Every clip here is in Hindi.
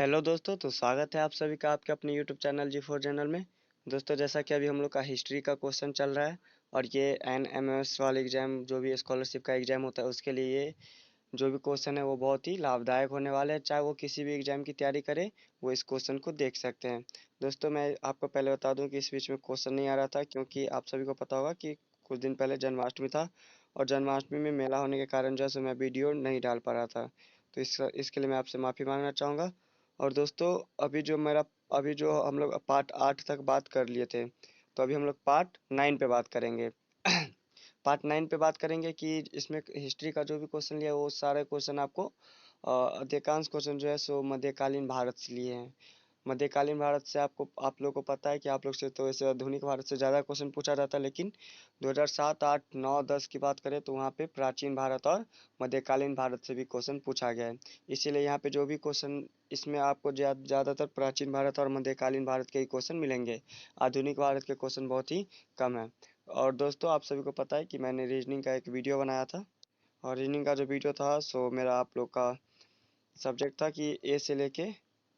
हेलो दोस्तों, तो स्वागत है आप सभी का आपके अपने यूट्यूब चैनल G4 चैनल में। दोस्तों, जैसा कि अभी हम लोग का हिस्ट्री का क्वेश्चन चल रहा है और ये NMS वाले एग्ज़ाम जो भी स्कॉलरशिप का एग्ज़ाम होता है उसके लिए ये जो भी क्वेश्चन है वो बहुत ही लाभदायक होने वाले हैं। चाहे वो किसी भी एग्ज़ाम की तैयारी करे वो इस क्वेश्चन को देख सकते हैं। दोस्तों, मैं आपको पहले बता दूं कि इस बीच में क्वेश्चन नहीं आ रहा था क्योंकि आप सभी को पता होगा कि कुछ दिन पहले जन्माष्टमी था और जन्माष्टमी में मेला होने के कारण जो है सो मैं वीडियो नहीं डाल पा रहा था। तो इसके लिए मैं आपसे माफ़ी मांगना चाहूँगा। और दोस्तों, अभी जो हम लोग पार्ट 8 तक बात कर लिए थे, तो अभी हम लोग पार्ट 9 पे बात करेंगे। पार्ट 9 पे बात करेंगे कि इसमें हिस्ट्री का जो भी क्वेश्चन लिया वो सारे क्वेश्चन आपको अधिकांश क्वेश्चन जो है सो मध्यकालीन भारत से लिए हैं। मध्यकालीन भारत से आप लोग को पता है कि आप लोग से तो वैसे आधुनिक भारत से ज़्यादा क्वेश्चन पूछा जाता है, लेकिन 2007, 8, 9, 10 की बात करें तो वहाँ पे प्राचीन भारत और मध्यकालीन भारत से भी क्वेश्चन पूछा गया है। इसीलिए यहाँ पे जो भी क्वेश्चन इसमें आपको ज़्यादातर प्राचीन भारत और मध्यकालीन भारत के ही क्वेश्चन मिलेंगे। आधुनिक भारत के क्वेश्चन बहुत ही कम है। और दोस्तों, आप सभी को पता है कि मैंने रीजनिंग का एक वीडियो बनाया था और रीजनिंग का जो वीडियो था सो मेरा आप लोग का सब्जेक्ट था कि ए से लेके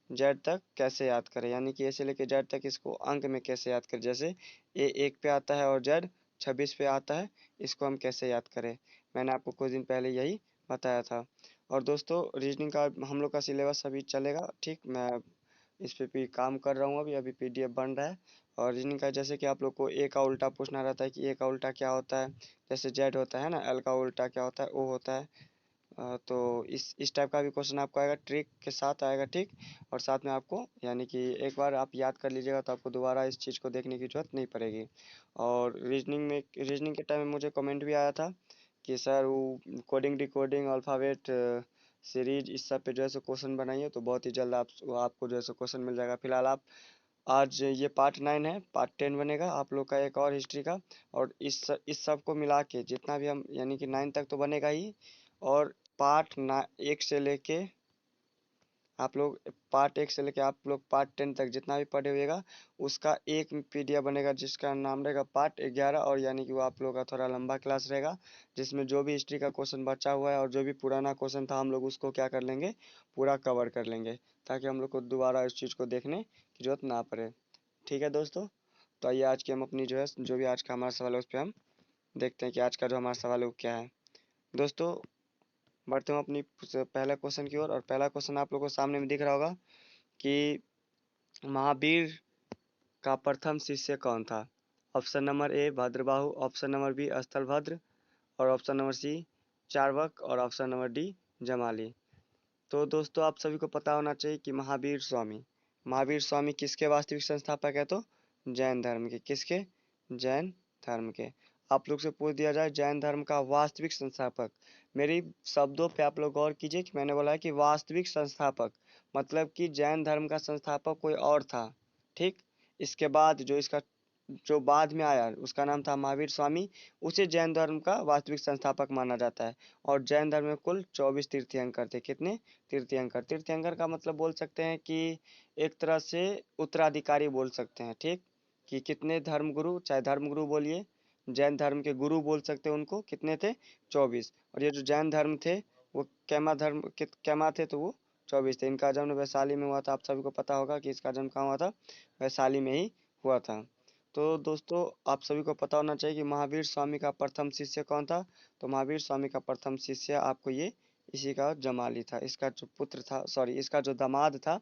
जेड तक कैसे याद करें, यानी कि ए से लेके जेड तक इसको अंक में कैसे याद करें। जैसे ए 1 पे आता है और जेड 26 पे आता है, इसको हम कैसे याद करें। मैंने आपको कुछ दिन पहले यही बताया था। और दोस्तों, रीजनिंग का हम लोग का सिलेबस अभी चलेगा, ठीक। मैं इस पे भी काम कर रहा हूँ, अभी अभी PDF बन रहा है। और रीजनिंग का जैसे कि आप लोग को ए का उल्टा पूछना रहता है कि ए का उल्टा क्या होता है। जैसे जेड होता है ना, एल का उल्टा क्या होता है, ओ होता है। तो इस टाइप का भी क्वेश्चन आपको आएगा, ट्रिक के साथ आएगा, ठीक। और साथ में आपको यानी कि एक बार आप याद कर लीजिएगा तो आपको दोबारा इस चीज़ को देखने की जरूरत नहीं पड़ेगी। और रीजनिंग के टाइम में मुझे कमेंट भी आया था कि सर वो कोडिंग डिकोडिंग अल्फ़ाबेट सीरीज इस सब पे जो है सो क्वेश्चन बनाइए, तो बहुत ही जल्द आपको जो है सो क्वेश्चन मिल जाएगा। फिलहाल आप आज ये पार्ट 9 है, पार्ट 10 बनेगा आप लोग का एक और हिस्ट्री का। और इस सब को मिला के जितना भी हम यानी कि 9 तक तो बनेगा ही। और पार्ट ना 1 से लेके आप लोग पार्ट 1 से लेके आप लोग पार्ट 10 तक जितना भी पढ़े हुएगा उसका एक PDF बनेगा जिसका नाम रहेगा पार्ट 11। और यानी कि वो आप लोग का थोड़ा लंबा क्लास रहेगा, जिसमें जो भी हिस्ट्री का क्वेश्चन बचा हुआ है और जो भी पुराना क्वेश्चन था हम लोग उसको क्या कर लेंगे, पूरा कवर कर लेंगे, ताकि हम लोग को दोबारा इस चीज़ को देखने की जरूरत ना पड़े। ठीक है दोस्तों, तो आइए आज की हम अपनी जो है जो भी आज का हमारा सवाल है उस पर हम देखते हैं कि आज का जो हमारा सवाल है वो क्या है। दोस्तों, बढ़ते हैं अपनी पहला क्वेश्चन की ओर। और पहला क्वेश्चन आप लोगों को सामने में दिख रहा होगा कि महावीर का प्रथम शिष्य कौन था। Option number A Bhadrabahu, option number B Sthalabhadra, और ऑप्शन नंबर सी चार्वक, और ऑप्शन नंबर डी जमाली। तो दोस्तों, आप सभी को पता होना चाहिए कि महावीर स्वामी किसके वास्तविक संस्थापक है, तो जैन धर्म के। किसके? जैन धर्म के। आप लोग से पूछ दिया जाए जैन धर्म का वास्तविक संस्थापक। मेरी शब्दों पे आप लोग गौर कीजिए कि मैंने बोला है कि वास्तविक संस्थापक, मतलब कि जैन धर्म का संस्थापक कोई और था, ठीक। इसके बाद जो बाद में आया उसका नाम था महावीर स्वामी, उसे जैन धर्म का वास्तविक संस्थापक माना जाता है। और जैन धर्म में कुल 24 तीर्थंकर थे। कितने तीर्थंकर? तीर्थंकर का मतलब बोल सकते हैं कि एक तरह से उत्तराधिकारी बोल सकते हैं, ठीक। कि कितने धर्मगुरु, चाहे धर्मगुरु बोलिए, जैन धर्म के गुरु बोल सकते हैं उनको, कितने थे? 24। और ये जो जैन धर्म थे वो कैमा थे, तो वो 24 थे। इनका जन्म वैशाली में हुआ था। आप सभी को पता होगा कि इसका जन्म कहाँ हुआ था, वैशाली में ही हुआ था। तो दोस्तों, आप सभी को पता होना चाहिए कि महावीर स्वामी का प्रथम शिष्य कौन था। तो महावीर स्वामी का प्रथम शिष्य आपको ये इसी का जमाली था। इसका जो पुत्र था, सॉरी, इसका जो दामाद था,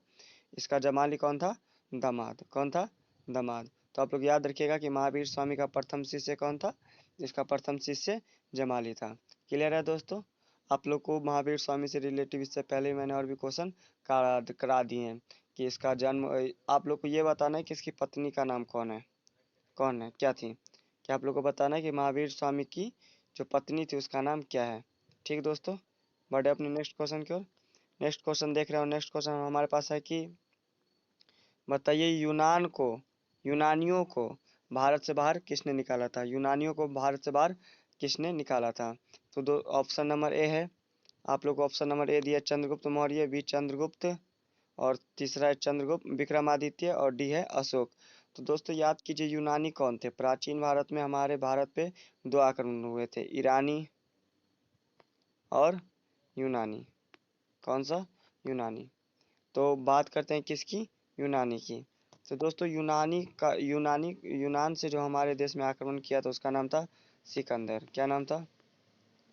इसका जमाली कौन था? दामाद। कौन था? दामाद। तो आप लोग याद रखिएगा कि महावीर स्वामी का प्रथम शिष्य कौन था। इसका प्रथम शिष्य जमाली था। क्लियर है दोस्तों? आप लोग को महावीर स्वामी से रिलेटिव इससे पहले ही मैंने और भी क्वेश्चन करा दिए हैं कि इसका जन्म, आप लोग को ये बताना है कि इसकी पत्नी का नाम कौन है, क्या थी। क्या आप लोग को बताना है कि महावीर स्वामी की जो पत्नी थी उसका नाम क्या है। ठीक दोस्तों, बढ़े अपने नेक्स्ट क्वेश्चन की ओर। नेक्स्ट क्वेश्चन देख रहे हो। नेक्स्ट क्वेश्चन हमारे पास है कि बताइए यूनानियों को भारत से बाहर किसने निकाला था। यूनानियों को भारत से बाहर किसने निकाला था। तो दो ऑप्शन नंबर ए है, आप लोग को ऑप्शन नंबर ए दिया चंद्रगुप्त मौर्य, बी चंद्रगुप्त, और तीसरा है चंद्रगुप्त विक्रमादित्य, और डी है अशोक। तो दोस्तों, याद कीजिए यूनानी कौन थे। प्राचीन भारत में हमारे भारत पे दो आक्रमण हुए थे, ईरानी और यूनानी। कौन सा? यूनानी। तो बात करते हैं किसकी, यूनानी की। तो दोस्तों यूनान से जो हमारे देश में आक्रमण किया था उसका नाम था सिकंदर। क्या नाम था,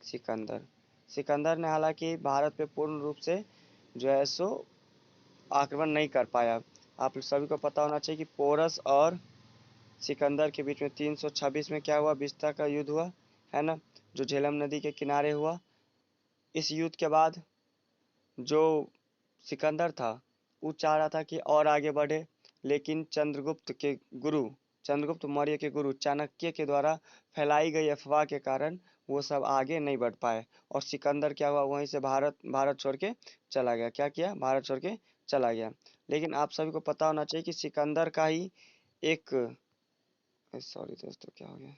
सिकंदर। सिकंदर ने हालांकि भारत पे पूर्ण रूप से जो है सो आक्रमण नहीं कर पाया। आप सभी को पता होना चाहिए कि पोरस और सिकंदर के बीच में 326 में क्या हुआ, बिस्ता का युद्ध हुआ, है ना, जो झेलम नदी के किनारे हुआ। इस युद्ध के बाद जो सिकंदर था वो चाह रहा था कि और आगे बढ़े, लेकिन चंद्रगुप्त मौर्य के गुरु चाणक्य के द्वारा फैलाई गई अफवाह के कारण वो सब आगे नहीं बढ़ पाए, और सिकंदर क्या हुआ, वहीं से भारत भारत छोड़ के चला गया। क्या किया, भारत छोड़ के चला गया। लेकिन आप सभी को पता होना चाहिए कि सिकंदर का ही एक, सॉरी दोस्तों क्या हो गया,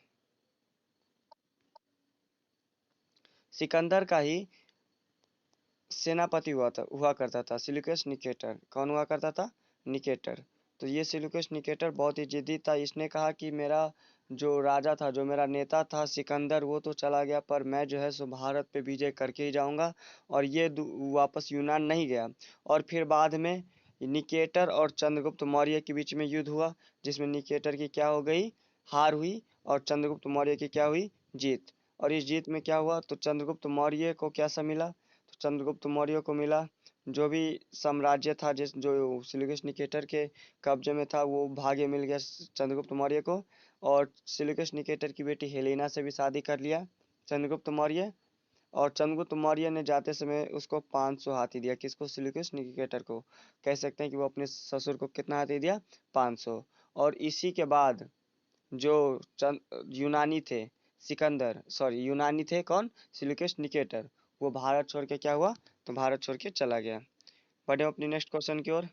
सिकंदर का ही सेनापति हुआ करता था सिलूकस निकेटर। कौन हुआ करता था, निकेटर। तो ये सिलूकस निकेटर बहुत ही जिद्दी था। इसने कहा कि मेरा जो राजा था, जो मेरा नेता था सिकंदर, वो तो चला गया पर मैं जो है सो भारत पे विजय करके ही जाऊंगा। और ये वापस यूनान नहीं गया। और फिर बाद में निकेटर और चंद्रगुप्त मौर्य के बीच में युद्ध हुआ, जिसमें निकेटर की क्या हो गई, हार हुई, और चंद्रगुप्त मौर्य की क्या हुई, जीत। और इस जीत में क्या हुआ, तो चंद्रगुप्त मौर्य को क्या सा मिला, तो चंद्रगुप्त मौर्य को मिला जो भी साम्राज्य था, जिस जो सिलूकस निकेटर के कब्जे में था, वो भाग्य मिल गया चंद्रगुप्त मौर्य को। और सिलूकस निकेटर की बेटी हेलेना से भी शादी कर लिया चंद्रगुप्त मौर्य। और चंद्रगुप्त मौर्य ने जाते समय उसको 500 हाथी दिया, किसको, सिलूकस निकेटर को। कह सकते हैं कि वो अपने ससुर को कितना हाथी दिया, 500। और इसी के बाद जो यूनानी थे, सिकंदर सॉरी यूनानी थे कौन, सिलूकस निकेटर, वो भारत छोड़ के क्या हुआ, तो भारत छोड़ के चला गया। बढ़े अपनी नेक्स्ट क्वेश्चन की ओर।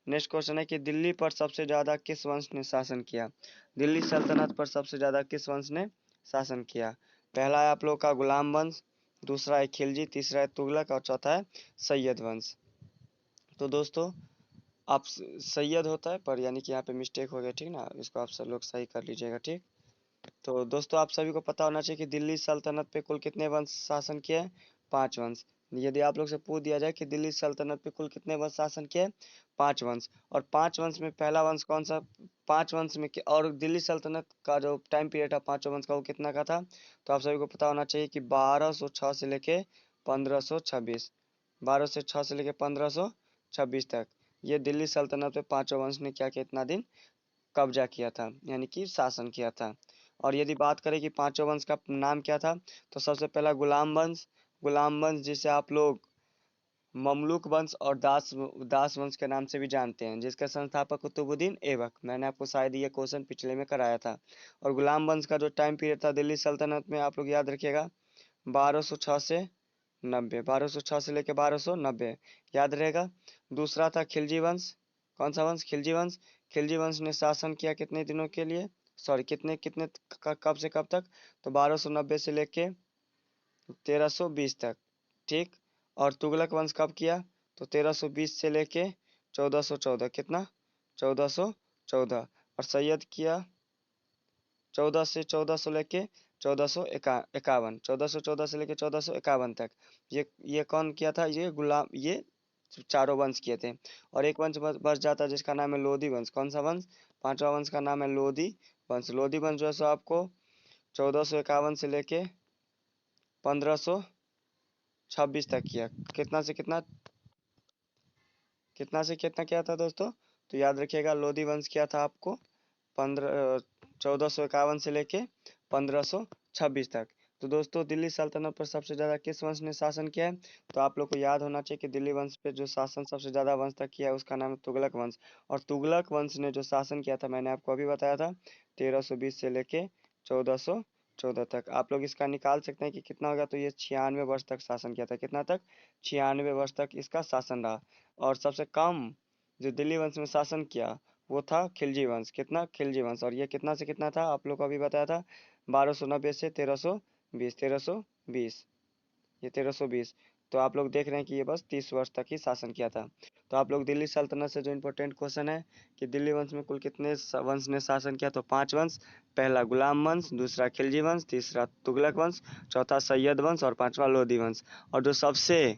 नेक्स्ट क्वेश्चन है कि दिल्ली पर सबसे ज्यादा किस वंश ने शासन किया। दिल्ली सल्तनत पर सबसे ज्यादा किस वंश ने शासन किया। पहला है आप लोग का गुलाम वंश, दूसरा है खिलजी, तीसरा है तुगलक, और चौथा है सैयद वंश। तो दोस्तों आप सैयद होता है पर यानी कि यहाँ पे मिस्टेक हो गया, ठीक ना, इसको आप सब लोग सही कर लीजिएगा, ठीक। तो दोस्तों आप सभी को पता होना चाहिए कि दिल्ली सल्तनत पे कुल कितने वंश शासन किए हैं, 5 वंश। यदि आप लोग से पूछ दिया जाए कि दिल्ली सल्तनत पे कुल कितने वंश शासन किए हैं, 5 वंश। और 5 वंश में पहला वंश कौन सा, 5 वंश में और दिल्ली सल्तनत का जो टाइम पीरियड था 5 वंश का, वो कितना का था, तो आप सभी को पता होना चाहिए कि 1206 से लेके 1526, 1206 से लेके 1526 तक ये दिल्ली सल्तनत पे 5 वंश ने क्या किया, इतना दिन कब्जा किया था, यानी कि शासन किया था। और यदि बात करें कि 5 वंश का नाम क्या था, तो सबसे पहला गुलाम वंश। गुलाम वंश जिसे आप लोग ममलूक वंश और दास वंश के नाम से भी जानते हैं, जिसका संस्थापक कुतुबुद्दीन ऐबक। मैंने आपको शायद ये क्वेश्चन पिछले में कराया था। और गुलाम वंश का जो टाइम पीरियड था दिल्ली सल्तनत में, आप लोग याद रखिएगा, 1206 से 90, 1206 से लेकर 1290, याद रहेगा। दूसरा था खिलजी वंश। कौन सा वंश, खिलजी वंश। खिलजी वंश ने शासन किया कितने दिनों के लिए, सॉरी कितने कितने कब से कब तक, तो 1290 से लेके 1320 तक, ठीक। और तुगलक वंश कब किया, तो 1320 से लेके 1414, कितना, 1414। और सैयद किया 1400 लेके 1451, 1414 से लेके 1451 तक। ये कौन किया था, ये गुलाम, ये चारों वंश किए थे। और एक वंश बच जाता है जिसका नाम है लोधी वंश। कौन सा वंश, 5वां वंश का नाम है लोधी वंश। लोधी वंश जो है सो आपको 1451 से लेके 1526 तक किया। कितना से कितना, कितना से कितना किया था दोस्तों, तो याद रखिएगा लोधी वंश किया था आपको 1451 से लेके 1526 तक। तो दोस्तों दिल्ली सल्तनत पर सबसे ज्यादा किस वंश ने शासन किया है, तो आप लोग को याद होना चाहिए कि दिल्ली वंश पे जो शासन सबसे ज्यादा वंश तक किया है उसका नाम है तुगलक वंश। और तुगलक वंश ने जो शासन किया था मैंने आपको अभी बताया था, 1320 से लेके 1414 तक। आप लोग इसका निकाल सकते हैं कि कितना होगा, तो ये 96 वर्ष तक शासन किया था। कितना तक, 96 वर्ष तक इसका शासन रहा। और सबसे कम जो दिल्ली वंश में शासन किया वो था खिलजी वंश। कितना, खिलजी वंश। और ये कितना से कितना था, आप लोग को अभी बताया था, 1290 से 1320, 1320, ये 1320। तो आप लोग देख रहे हैं कि ये बस 30 वर्ष तक ही शासन किया था। तो आप लोग दिल्ली सल्तनत से जो इम्पोर्टेंट क्वेश्चन है कि दिल्ली वंश में कुल कितने वंश ने शासन किया, तो 5 वंश। पहला गुलाम वंश, दूसरा खिलजी वंश, तीसरा तुगलक वंश, चौथा सैयद वंश, और 5वां लोधी वंश। और जो सबसे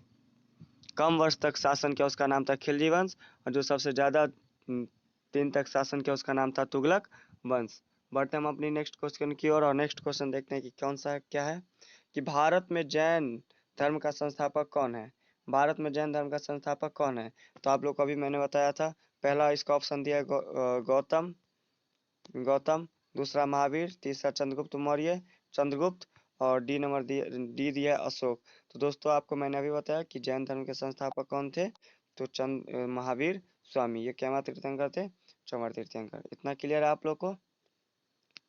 कम वर्ष तक शासन किया उसका नाम था खिलजी वंश, और जो सबसे ज़्यादा दिन तक शासन किया उसका नाम था तुगलक वंश। बढ़ते हम अपनी नेक्स्ट क्वेश्चन की ओर, और नेक्स्ट क्वेश्चन देखते हैं कि कौन सा क्या है, कि भारत में जैन धर्म का संस्थापक कौन है। भारत में जैन धर्म का संस्थापक कौन है, तो आप लोग को अभी मैंने बताया था। पहला इसका ऑप्शन दिया है गौतम गौतम, दूसरा महावीर, तीसरा चंद्रगुप्त मौर्य चंद्रगुप्त, और डी दिया है अशोक। तो दोस्तों आपको मैंने अभी बताया कि जैन धर्म के संस्थापक कौन थे, तो महावीर स्वामी, ये क्या तीर्थंकर थे, चौवर तीर्थंकर। इतना क्लियर है आप लोग को।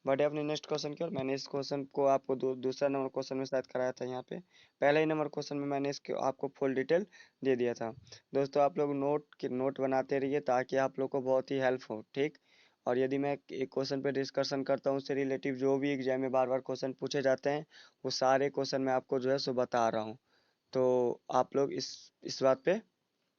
बढ़े अपने नेक्स्ट क्वेश्चन की ओर। मैंने इस क्वेश्चन को आपको दूसरा नंबर क्वेश्चन में शायद कराया था, यहाँ पे पहले ही नंबर क्वेश्चन में मैंने इसके आपको फुल डिटेल दे दिया था। दोस्तों आप लोग नोट बनाते रहिए ताकि आप लोग को बहुत ही हेल्प हो, ठीक। और यदि मैं एक क्वेश्चन पे डिस्कशन करता हूँ, उससे रिलेटिव जो भी एग्जाम में बार बार क्वेश्चन पूछे जाते हैं, वो सारे क्वेश्चन मैं आपको जो है सो बता रहा हूँ। तो आप लोग इस बात पे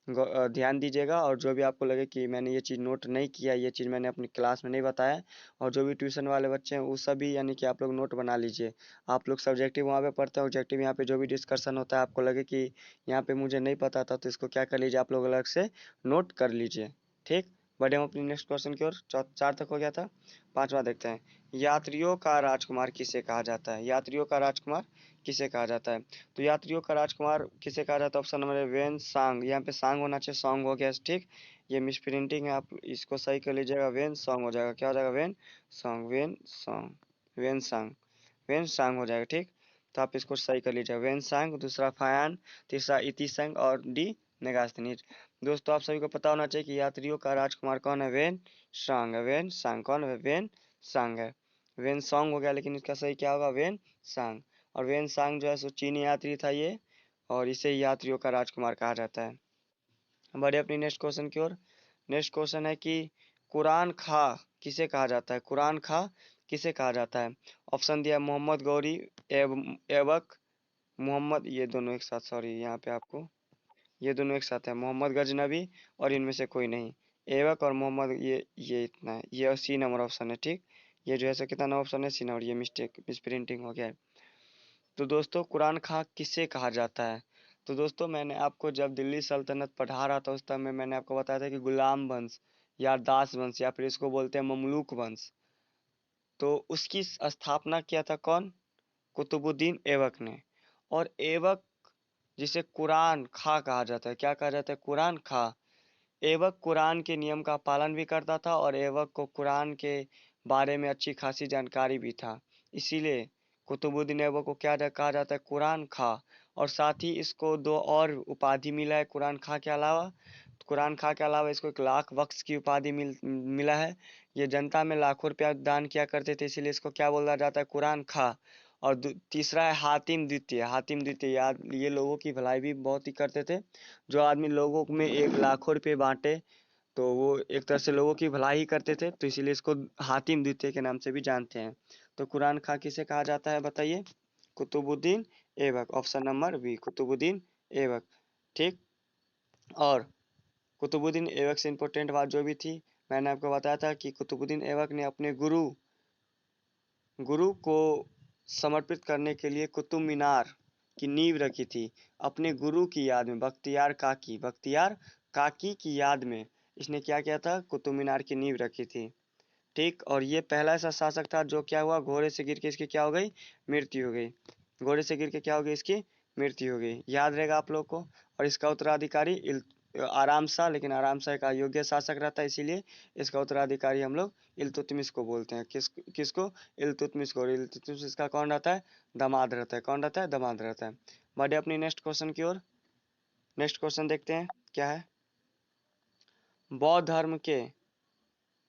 ध्यान दीजिएगा, और जो भी आपको लगे कि मैंने ये चीज़ नोट नहीं किया, ये चीज़ मैंने अपनी क्लास में नहीं बताया, और जो भी ट्यूशन वाले बच्चे हैं वो सभी यानी कि आप लोग नोट बना लीजिए। आप लोग सब्जेक्टिव वहाँ पे पढ़ते हैं, ऑब्जेक्टिव यहाँ पे जो भी डिस्कशन होता है, आपको लगे कि यहाँ पे मुझे नहीं पता था, तो इसको क्या कर लीजिए, आप लोग अलग से नोट कर लीजिए, ठीक। बढ़े हम अपनी नेक्स्ट क्वेश्चन की ओर। चार तक हो गया था, पांचवा देखते हैं। यात्रियों का राजकुमार किसे कहा जाता है। यात्रियों का राजकुमार किसे कहा जाता है, तो यात्रियों का राजकुमार किसे कहा जाता है, ऑप्शन नंबर है वेन सांग। यहाँ पे सांग होना चाहिए, सॉन्ग हो गया, ठीक। ये मिस प्रिंटिंग है, आप इसको सही कर लीजिएगा, वेन सॉन्ग हो जाएगा। क्या हो जाएगा, when song, when song, Hiuen Tsang, Hiuen Tsang हो जाएगा, ठीक। तो आप इसको सही कर लीजिएगा, वेन सांग। दूसरा फायान, तीसरा इति संग, और डी नेगास्तिनीर। दोस्तों आप सभी को पता होना चाहिए कि यात्रियों का राजकुमार कौन है, वेन सांग है। वेन सांग कौन है, वेन सांग है। वेन सॉन्ग हो गया, लेकिन इसका सही क्या होगा, वेन सांग। और वेन सांग जो है सो चीनी यात्री था ये, और इसे यात्रियों का राजकुमार कहा जाता है। बढ़े अपनी नेक्स्ट क्वेश्चन की ओर। नेक्स्ट क्वेश्चन है कि कुरान खा किसे कहा जाता है। कुरान खा किसे कहा जाता है, ऑप्शन दिया मोहम्मद गौरी एबक, मोहम्मद, ये दोनों एक साथ, सॉरी यहाँ पे आपको ये दोनों एक साथ है, मोहम्मद गजनबी, और इनमें से कोई नहीं। एबक और मोहम्मद, ये इतना है, ये सी नंबर ऑप्शन है, ठीक। ये जो है सो कितना ऑप्शन है, सी नंबर, ये मिस्टेक मिस प्रिंटिंग हो गया है। तो दोस्तों कुरान खां किसे कहा जाता है, तो दोस्तों मैंने आपको जब दिल्ली सल्तनत पढ़ा रहा था उस टाइम में मैंने आपको बताया था कि गुलाम वंश या दास वंश, या फिर इसको बोलते हैं ममलूक वंश, तो उसकी स्थापना किया था कौन, कुतुबुद्दीन ऐबक ने। और ऐबक जिसे कुरान खां कहा जाता है, क्या कहा जाता है, कुरान खां। ऐबक कुरान के नियम का पालन भी करता था, और ऐबक को कुरान के बारे में अच्छी खासी जानकारी भी था, इसीलिए कुतुबुद्दीन ऐबक को क्या कहा जाता है, कुरान खां। और साथ ही इसको दो और उपाधि मिला है कुरान खां के अलावा। कुरान खां के अलावा इसको एक लाख बख्श की उपाधि मिला है। ये जनता में लाखों रुपया दान किया करते थे, इसीलिए इसको क्या बोला जाता है, कुरान खां। और तीसरा है हातिम द्वितीय। हातिम द्वितीय याद, ये लोगों की भलाई भी बहुत ही करते थे। जो आदमी लोगों में एक लाखों रुपये बांटे, तो वो एक तरह से लोगों की भलाई ही करते थे, तो इसीलिए इसको हातिम द्वितीय के नाम से भी जानते हैं। तो कुरान खां किसे कहा जाता है बताइए, Qutubuddin Aibak, option number B, Qutubuddin Aibak, ठीक। और कुतुबुद्दीन ऐबक से इंपॉर्टेंट बात जो भी थी, मैंने आपको बताया था कि कुतुबुद्दीन ऐबक ने अपने गुरु गुरु को समर्पित करने के लिए कुतुब मीनार की नींव रखी थी। अपने गुरु की याद में, बख्तियार काकी की याद में इसने क्या किया था, कुतुब मीनार की नींव रखी थी, ठीक। और ये पहला ऐसा शासक था जो क्या हुआ, घोड़े से गिर के इसकी क्या हो गई, मृत्यु हो गई। घोड़े से गिर के क्या हो गई, इसकी मृत्यु हो गई, याद रहेगा आप लोग को। और इसका उत्तराधिकारी आराम शाह, लेकिन आराम शाह एक अयोग्य शासक रहता है, इसीलिए इसका उत्तराधिकारी हम लोग इल्तुतमिश को बोलते हैं। किसको, इल्तुतमिश को। और इल्तुतमिश इसका कौन रहता है, दामाद रहता है। कौन रहता है, दामाद रहता है। बढ़े अपनी नेक्स्ट क्वेश्चन की ओर। नेक्स्ट क्वेश्चन देखते हैं क्या है। बौद्ध धर्म के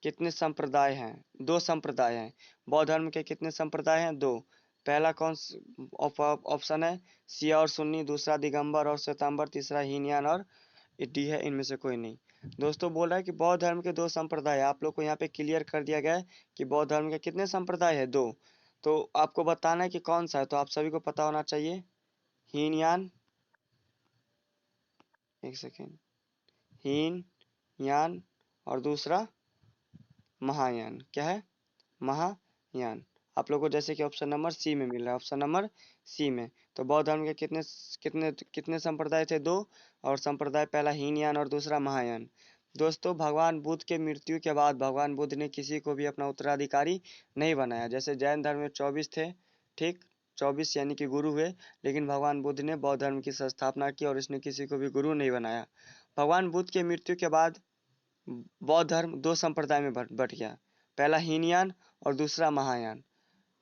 कितने संप्रदाय हैं, दो संप्रदाय हैं। बौद्ध धर्म के कितने संप्रदाय हैं, दो। पहला कौन ऑप्शन है, शिया और सुन्नी, दूसरा दिगंबर और श्वेतांबर, तीसरा हीनयान और डी है, इनमें से कोई नहीं। दोस्तों बोल रहा है कि बौद्ध धर्म के दो संप्रदाय, आप लोग को यहाँ पे क्लियर कर दिया गया है कि बौद्ध धर्म के कितने संप्रदाय है, दो। तो आपको बताना है कि कौन सा है, तो आप सभी को पता होना चाहिए, हीनयान, एक सेकेंड, हीन यान, और दूसरा महायान। क्या है, महायान। आप लोग को जैसे कि ऑप्शन नंबर सी में मिल रहा है, ऑप्शन नंबर सी में। तो बौद्ध धर्म के कितने कितने कितने संप्रदाय थे? 2। और संप्रदाय पहला हीनयान और दूसरा महायान। दोस्तों, भगवान बुद्ध के मृत्यु के बाद भगवान बुद्ध ने किसी को भी अपना उत्तराधिकारी नहीं बनाया। जैसे जैन धर्म में 24 थे, ठीक, 24 यानी कि गुरु हुए, लेकिन भगवान बुद्ध ने बौद्ध धर्म की स्थापना की और इसने किसी को भी गुरु नहीं बनाया। भगवान बुद्ध के मृत्यु के बाद बौद्ध धर्म 2 संप्रदाय में बट गया, पहला हीनयान और दूसरा महायान।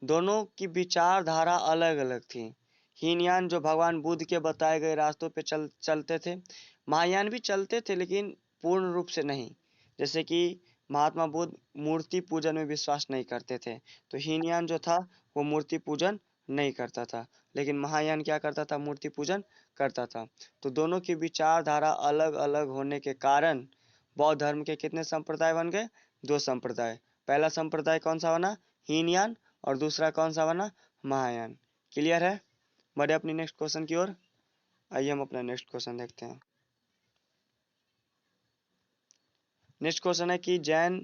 दोनों की विचारधारा अलग अलग थी। हीनयान जो भगवान बुद्ध के बताए गए रास्तों पे चलते थे। महायान भी चलते थे लेकिन पूर्ण रूप से नहीं। जैसे कि महात्मा बुद्ध मूर्ति पूजन में विश्वास नहीं करते थे, तो हीनयान जो था वो मूर्ति पूजन नहीं करता था, लेकिन महायान क्या करता था? मूर्ति पूजन करता था। तो दोनों की विचारधारा अलग अलग होने के कारण बौद्ध धर्म के कितने संप्रदाय बन गए? 2 संप्रदाय। पहला संप्रदाय कौन सा बना? हीनयान। और दूसरा कौन सा बना? महायान। क्लियर है? बढ़े अपनी नेक्स्ट क्वेश्चन की ओर। आइए हम अपना नेक्स्ट क्वेश्चन देखते हैं। नेक्स्ट क्वेश्चन है कि जैन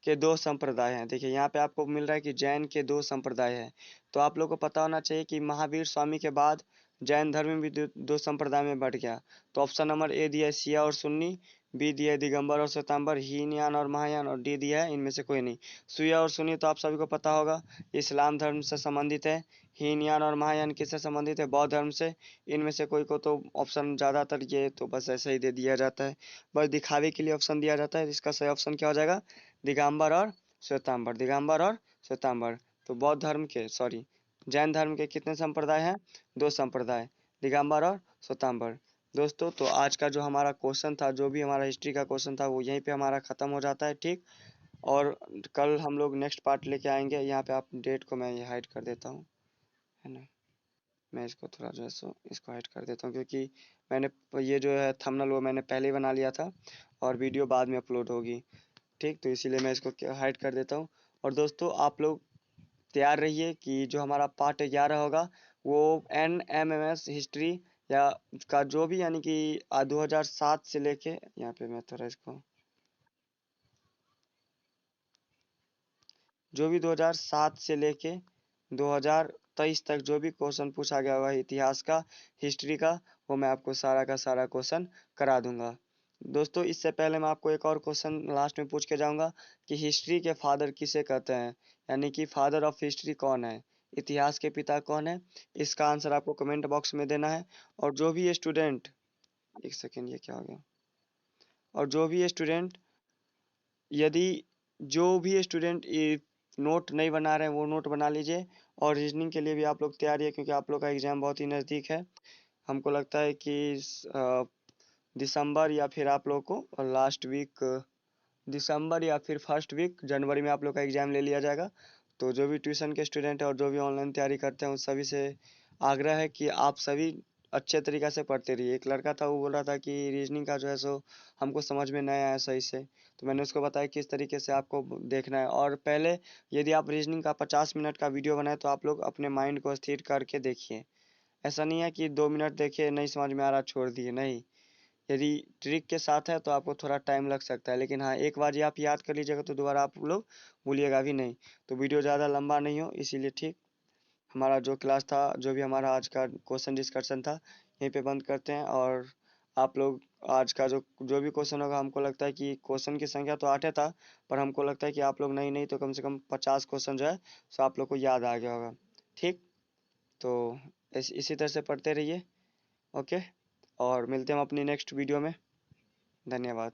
के 2 संप्रदाय हैं। देखिए यहाँ पे आपको मिल रहा है कि जैन के 2 संप्रदाय हैं। तो आप लोग को पता होना चाहिए कि महावीर स्वामी के बाद जैन धर्म भी 2 संप्रदाय में बढ़ गया। तो ऑप्शन नंबर ए दिया है शिया और सुन्नी, बी दिया है दिगंबर और श्वेतांबर, हीनयान और महायान, और डी दिया है इनमें से कोई नहीं। शिया और सुन्नी तो आप सभी को पता होगा, इस्लाम धर्म से संबंधित है। हीनयान और महायान किससे संबंधित है? बौद्ध धर्म से। इनमें से कोई को तो ऑप्शन ज़्यादातर ये तो बस ऐसे ही दे दिया जाता है, बस दिखावे के लिए ऑप्शन दिया जाता है। इसका सही ऑप्शन क्या हो जाएगा? दिगंबर और श्वेतांबर। दिगंबर और श्वेतांबर। तो बौद्ध धर्म के सॉरी जैन धर्म के कितने संप्रदाय हैं? 2 संप्रदाय, दिगंबर और श्वेतांबर। दोस्तों, तो आज का जो हमारा क्वेश्चन था, जो भी हमारा हिस्ट्री का क्वेश्चन था, वो यहीं पे हमारा खत्म हो जाता है, ठीक। और कल हम लोग नेक्स्ट पार्ट लेके आएंगे। यहाँ पे आप डेट को मैं ये हाइड कर देता हूँ, है ना। मैं इसको थोड़ा जो है सो इसको हाइड कर देता हूँ, क्योंकि मैंने ये जो है थंबनेल वो मैंने पहले ही बना लिया था और वीडियो बाद में अपलोड होगी, ठीक। तो इसीलिए मैं इसको हाइड कर देता हूँ। और दोस्तों, आप लोग तैयार रहिए कि जो हमारा पार्ट 11 होगा वो NMMS हिस्ट्री या का जो भी यानी कि 2007 से लेके, यहाँ पे मैं थोड़ा इसको जो भी 2007 से लेके 2023 तक जो भी क्वेश्चन पूछा गया हुआ है इतिहास का, हिस्ट्री का, वो मैं आपको सारा का सारा क्वेश्चन करा दूंगा। दोस्तों, इससे पहले मैं आपको एक और क्वेश्चन लास्ट में पूछ के जाऊंगा कि हिस्ट्री के फादर किसे कहते हैं, यानी कि फादर ऑफ हिस्ट्री कौन है, इतिहास के पिता कौन है। इसका आंसर आपको कमेंट बॉक्स में देना है। और जो भी स्टूडेंट, एक सेकेंड, ये क्या हो गया। और जो भी स्टूडेंट, यदि जो भी स्टूडेंट नोट नहीं बना रहे हैं वो नोट बना लीजिए। और रीजनिंग के लिए भी आप लोग तैयारी है, क्योंकि आप लोग का एग्जाम बहुत ही नज़दीक है। हमको लगता है कि दिसंबर या फिर आप लोग को लास्ट वीक दिसंबर या फिर फर्स्ट वीक जनवरी में आप लोग का एग्ज़ाम ले लिया जाएगा। तो जो भी ट्यूशन के स्टूडेंट हैं और जो भी ऑनलाइन तैयारी करते हैं उन सभी से आग्रह है कि आप सभी अच्छे तरीक़ा से पढ़ते रहिए। एक लड़का था, वो बोल रहा था कि रीजनिंग का जो है सो हमको समझ में नहीं आया सही से, तो मैंने उसको बताया किस तरीके से आपको देखना है। और पहले यदि आप रीजनिंग का 50 मिनट का वीडियो बनाए तो आप लोग अपने माइंड को स्थिर करके देखिए। ऐसा नहीं है कि 2 मिनट देखे नहीं समझ में आ रहा छोड़ दिए, नहीं। यदि ट्रिक के साथ है तो आपको थोड़ा टाइम लग सकता है, लेकिन हाँ, एक बार ये आप याद कर लीजिएगा तो दोबारा आप लोग भूलिएगा भी नहीं। तो वीडियो ज़्यादा लंबा नहीं हो इसीलिए, ठीक। हमारा जो क्लास था, जो भी हमारा आज का क्वेश्चन डिस्कशन था, यहीं पे बंद करते हैं। और आप लोग आज का जो भी क्वेश्चन होगा, हमको लगता है कि क्वेश्चन की संख्या तो 8 था, पर हमको लगता है कि आप लोग नहीं नहीं तो कम से कम 50 क्वेश्चन जो है सो आप लोग को याद आ गया होगा, ठीक। तो इसी तरह से पढ़ते रहिए, ओके। और मिलते हैं हम अपनी नेक्स्ट वीडियो में। धन्यवाद।